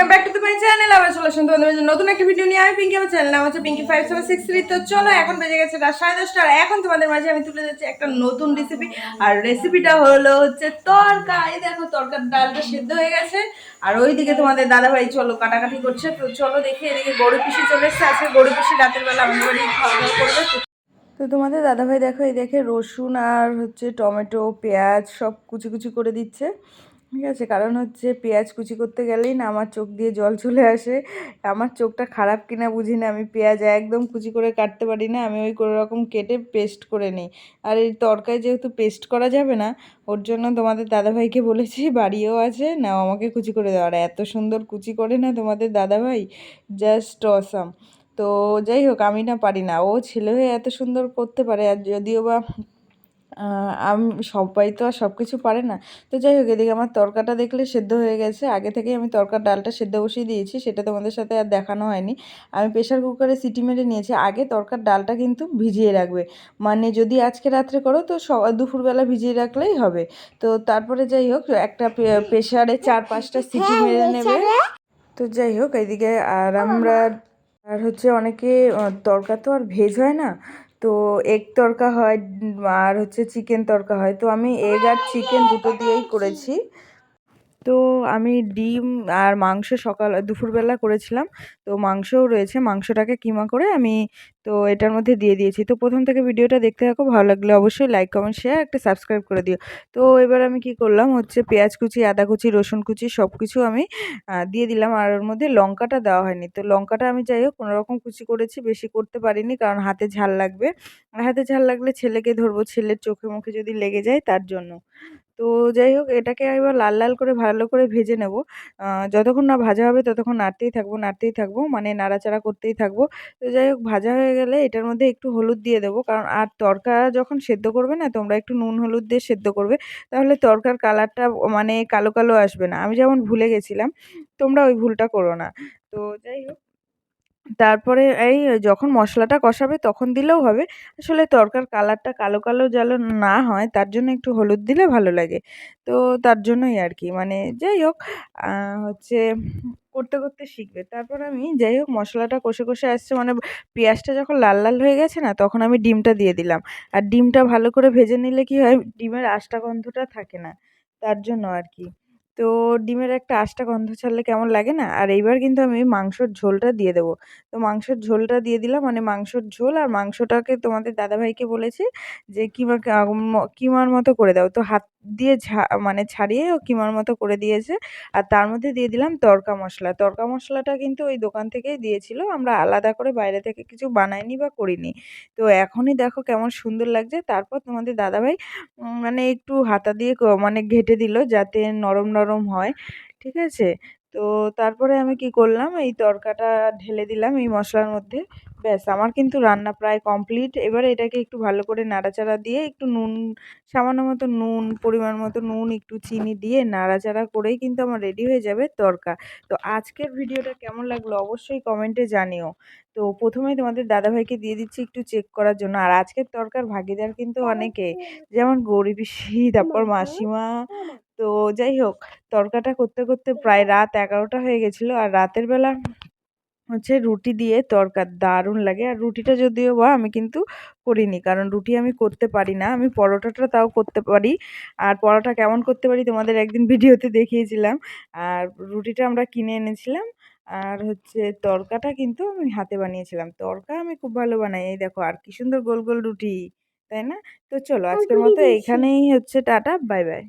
Welcome back to my channel. আবার চলে আসুন তোমাদের জন্য নতুন একটা ভিডিও নিয়ে। আমি পিঙ্কি, আমার চ্যানেল নাম হচ্ছে পিঙ্কি 5763। তো চলো, এখন বেজে গেছে রাত 10:30, আর এখন তোমাদের মাঝে আমি তুলে যাচ্ছি একটা নতুন রেসিপি। আর রেসিপিটা হলো হচ্ছে তরকা। এই দেখো, তরকার ডালটা সেদ্ধ হয়ে গেছে, আর ওইদিকে তোমাদের দাদাভাই চলো কাটাকাটি করছে। তো চলো দেখি, এদিকে গরু পিসি চলে এসছে। আজকে গরু পিসি রাতের বেলা আমাদের বাড়ি খাওয়া দাওয়া করবে। তো তোমাদের দাদাভাই দেখো, এই দেখে রসুন আর হচ্ছে টমেটো পেঁয়াজ সব কুচি কুচি করে দিচ্ছে। ঠিক আছে, কারণ হচ্ছে পেঁয়াজ কুচি করতে গেলেই না আমার চোখ দিয়ে জল চলে আসে। আমার চোখটা খারাপ কিনা বুঝি না, আমি পেঁয়াজ একদম কুচি করে কাটতে পারি না। আমি ওই কোনো রকম কেটে পেস্ট করে নিই। আর এই তরকারি যেহেতু পেস্ট করা যাবে না, ওর জন্য তোমাদের দাদাভাইকে বলেছি, বাড়িও আছে না, আমাকে কুচি করে দেওয়া। আর এত সুন্দর কুচি করে না তোমাদের দাদাভাই, জাস্ট অসাম। তো যাই হোক, আমি না পারি না, ও ছেলে হয়ে এত সুন্দর করতে পারে। আর যদিও বা আমি সবাই তো আর সব কিছু পারে না। তো যাই হোক, এদিকে আমার তরকাটা দেখলে সেদ্ধ হয়ে গেছে। আগে থেকেই আমি তরকার ডালটা সেদ্ধ বসিয়ে দিয়েছি, সেটা তোমাদের সাথে আর দেখানো হয়নি। আমি প্রেশার কুকারে সিটি মেরে নিয়েছি। আগে তরকার ডালটা কিন্তু ভিজিয়ে রাখবে, মানে যদি আজকে রাত্রে করো তো দুপুরবেলা ভিজিয়ে রাখলেই হবে। তো তারপরে যাই হোক, একটা প্রেশারে 4-5টা সিটি মেরে নেবে। তো যাই হোক, এইদিকে আর হচ্ছে অনেকে তড়কা তো আর ভেজ হয় না, তো এগ তড়কা হয়, আর হচ্ছে চিকেন তড়কা হয়। তো আমি এগ আর চিকেন দুটো দিয়েই করেছি। তো আমি ডিম আর মাংস দুপুরবেলা করেছিলাম। তো মাংসও রয়েছে, মাংসটাকে কিমা করে আমি তো এটার মধ্যে দিয়ে দিয়েছি। তো প্রথম থেকে ভিডিওটা দেখতে থাকো, ভালো লাগলে অবশ্যই লাইক কমেন্ট শেয়ার একটা সাবস্ক্রাইব করে দিও। তো এবার আমি কি করলাম হচ্ছে, পেঁয়াজ কুচি আদা কুচি রসুন কুচি সব কিছু আমি দিয়ে দিলাম। আর ওর মধ্যে লঙ্কাটা দেওয়া হয়নি। তো লঙ্কাটা আমি যাই হোক কোনোরকম কুচি করেছি, বেশি করতে পারিনি, কারণ হাতে ঝাল লাগবে। আর হাতে ঝাল লাগলে ছেলেকে ধরবো, ছেলের চোখে মুখে যদি লেগে যায় তার জন্য। তো যাই হোক, এটাকে এবার লাল লাল করে ভালো করে ভেজে নেব। যতক্ষণ না ভাজা হবে ততক্ষণ নাড়তেই থাকবো, মানে নাড়াচাড়া করতেই থাকবো। তো যাই হোক, ভাজা হয়ে গেলে এটার মধ্যে একটু হলুদ দিয়ে দেবো, কারণ আর তরকা যখন সেদ্ধ করবে না তোমরা, একটু নুন হলুদ দিয়ে সেদ্ধ করবে, তাহলে তরকার কালারটা মানে কালো কালো আসবে না। আমি যেমন ভুলে গেছিলাম, তোমরা ওই ভুলটা করো না। তো যাই হোক, তারপরে এই যখন মশলাটা কষাবে তখন দিলেও হবে। আসলে তরকার কালারটা কালো কালো যেন না হয়, তার জন্য একটু হলুদ দিলে ভালো লাগে। তো তার জন্যই আর কি, মানে যাই হোক, হচ্ছে করতে করতে শিখবে। তারপর আমি যাই হোক, মশলাটা কষে কষে আসছে, মানে পেঁয়াজটা যখন লাল লাল হয়ে গেছে না, তখন আমি ডিমটা দিয়ে দিলাম। আর ডিমটা ভালো করে ভেজে নিলে কি হয়, ডিমের আষ্টা গন্ধটা থাকে না, তার জন্য আর কি। তো ডিমের একটা আষ্টা গন্ধ ছাড়লে কেমন লাগে না। আর এইবার কিন্তু আমি মাংসর ঝোলটা দিয়ে দেবো। তো মাংসের ঝোলটা দিয়ে দিলাম, মানে মাংসর ঝোল। আর মাংসটাকে তোমাদের দাদাভাইকে বলেছি যে কিমার মতো করে দাও। তো হাত দিয়ে মানে ছাড়িয়ে ও কিমার মতো করে দিয়েছে। আর তার মধ্যে দিয়ে দিলাম তড়কা মশলা। তড়কা মশলাটা কিন্তু ওই দোকান থেকেই দিয়েছিল, আমরা আলাদা করে বাইরে থেকে কিছু বানাইনি বা করিনি। তো এখনই দেখো কেমন সুন্দর লাগছে। তারপর তোমাদের দাদাভাই মানে একটু হাতা দিয়ে মানে ঘেঁটে দিল, যাতে নরম নরম হয়। ঠিক আছে, তো তারপরে আমি কি করলাম, এই তড়কাটা ঢেলে দিলাম এই মশলার মধ্যে। ব্যাস, আমার কিন্তু রান্না প্রায় কমপ্লিট। এবারে এটাকে একটু ভালো করে নাড়াচাড়া দিয়ে, একটু নুন, সামান্য মতো নুন, পরিমাণ মতো নুন, একটু চিনি দিয়ে নাড়াচাড়া করেই কিন্তু আমার রেডি হয়ে যাবে তড়কা। তো আজকের ভিডিওটা কেমন লাগলো অবশ্যই কমেন্টে জানিও। তো প্রথমেই তোমাদের দাদাভাইকে দিয়ে দিচ্ছি একটু চেক করার জন্য। আর আজকের তড়কার ভাগীদার কিন্তু অনেকে, যেমন গৌরী পিসি, তারপর মাসিমা। তো যাই হোক, তড়কাটা করতে করতে প্রায় রাত 11টা হয়ে গেছিলো। আর রাতের বেলা হচ্ছে রুটি দিয়ে তড়কা দারুণ লাগে। আর রুটিটা যদিও বা আমি কিন্তু করিনি, কারণ রুটি আমি করতে পারি না। আমি পরোটাটা তাও করতে পারি। আর পরোটা কেমন করতে পারি তোমাদের একদিন ভিডিওতে দেখিয়েছিলাম। আর রুটিটা আমরা কিনে এনেছিলাম। আর হচ্ছে তড়কাটা কিন্তু আমি হাতে বানিয়েছিলাম। তড়কা আমি খুব ভালো বানাই। এই দেখো, আর কি সুন্দর গোল গোল রুটি, তাই না? তো চলো, আজকের মতো এইখানেই হচ্ছে টাটা, বাই বাই।